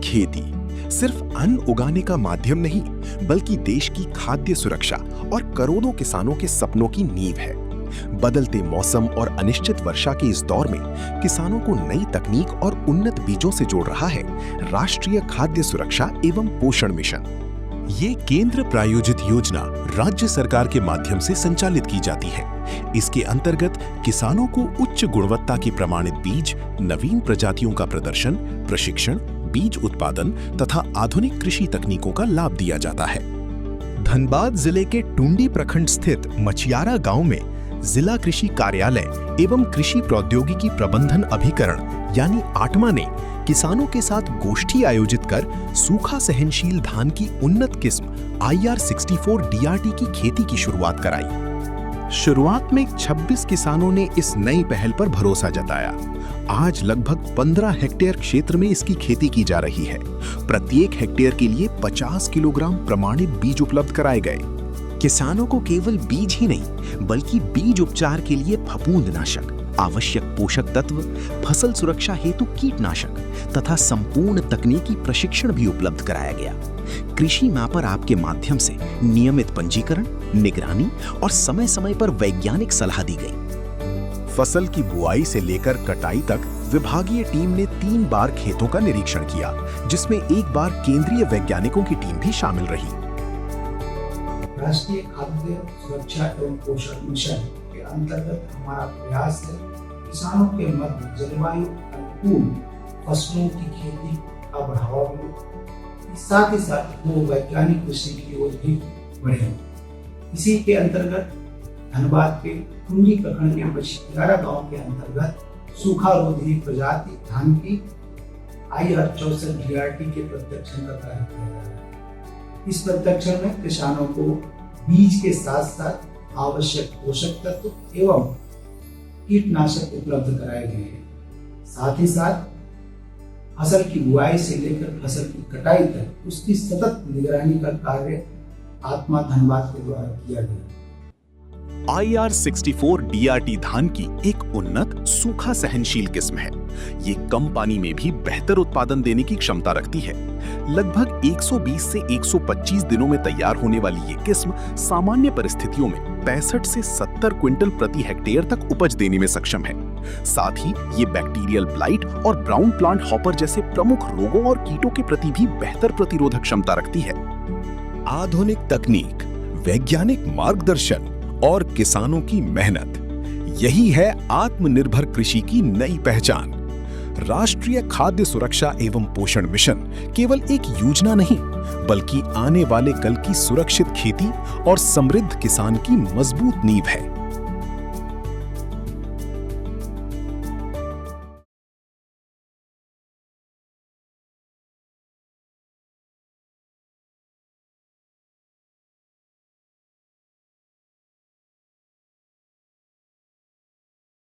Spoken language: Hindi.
खेती सिर्फ अन्न उगाने का माध्यम नहीं, बल्कि देश की खाद्य सुरक्षा और करोड़ों किसानों के सपनों की नींव है। बदलते मौसम और अनिश्चित वर्षा के इस दौर में किसानों को नई तकनीक और उन्नत बीजों से जोड़ रहा है राष्ट्रीय खाद्य सुरक्षा एवं पोषण मिशन। ये केंद्र प्रायोजित योजना राज्य सरकार के माध्यम से संचालित की जाती है। इसके अंतर्गत किसानों को उच्च गुणवत्ता के प्रमाणित बीज, नवीन प्रजातियों का प्रदर्शन, प्रशिक्षण, बीज उत्पादन तथा आधुनिक कृषि तकनीकों का लाभ दिया जाता है। धनबाद जिले के टुंडी प्रखंड स्थित मछियारा गांव में जिला कृषि कार्यालय एवं कृषि प्रौद्योगिकी प्रबंधन अभिकरण यानी आटमा ने किसानों के साथ गोष्ठी आयोजित कर सूखा सहनशील धान की उन्नत किस्म IR64 DRT की खेती की शुरुआत कराई। शुरुआत में 26 किसानों ने इस नई पहल पर भरोसा जताया। आज लगभग 15 हेक्टेयर क्षेत्र में इसकी खेती की जा रही है। प्रत्येक हेक्टेयर के लिए 50 किलोग्राम प्रमाणित बीज उपलब्ध कराए गए। किसानों को केवल बीज ही नहीं, बल्कि बीज उपचार के लिए फफूंदनाशक, आवश्यक पोषक तत्व, फसल सुरक्षा हेतु कीटनाशक तथा संपूर्ण तकनीकी प्रशिक्षण भी उपलब्ध कराया गया। कृषि मैपर ऐप के माध्यम से नियमित पंजीकरण, निगरानी और समय समय पर वैज्ञानिक सलाह दी गई। फसल की बुआई से लेकर कटाई तक विभागीय टीम ने 3 बार खेतों का निरीक्षण किया, जिसमें 1 बार केंद्रीय वैज्ञानिकों की टीम भी शामिल रही। राष्ट्रीय खाद्य सुरक्षा एवं पोषण मिशन के अंतर्गत हमारा प्रयास है किसानों के मध्य जलवायु अनुकूल फसलों की खेती का बढ़ावा मिले, साथ ही साथ वो वैज्ञानिक कृषि की ओर भी बढ़े। इसी के अंतर्गत धनबाद के टुंडी प्रखंड के मछियारा गांव के अंतर्गत सूखा रोधी प्रजाति धान की IR64 DRT के प्रशिक्षण का कार्य किया जा रहा है। इस प्रशिक्षण में किसानों को बीज के साथ साथ आवश्यक पोषक तत्व एवं कीटनाशक उपलब्ध कराए गए हैं। साथ ही साथ फसल की बुआई से लेकर फसल की कटाई तक उसकी सतत निगरानी का कार्य आत्मा धनबाद के द्वारा किया गया। IR64 DRT धान की एक उन्नत सूखा सहनशील किस्म है। ये कम पानी में भी बेहतर उत्पादन देने की क्षमता रखती है। लगभग 120 से 125 दिनों में तैयार होने वाली ये किस्म सामान्य परिस्थितियों में 65 से 70 क्विंटल प्रति हेक्टेयर तक उपज देने में सक्षम है। साथ ही ये बैक्टीरियल ब्लाइट और ब्राउन प्लांट हॉपर जैसे प्रमुख रोगों और कीटों के प्रति भी बेहतर प्रतिरोधक क्षमता रखती है। आधुनिक तकनीक, वैज्ञानिक मार्गदर्शन और किसानों की मेहनत, यही है आत्मनिर्भर कृषि की नई पहचान। राष्ट्रीय खाद्य सुरक्षा एवं पोषण मिशन केवल एक योजना नहीं, बल्कि आने वाले कल की सुरक्षित खेती और समृद्ध किसान की मजबूत नींव है।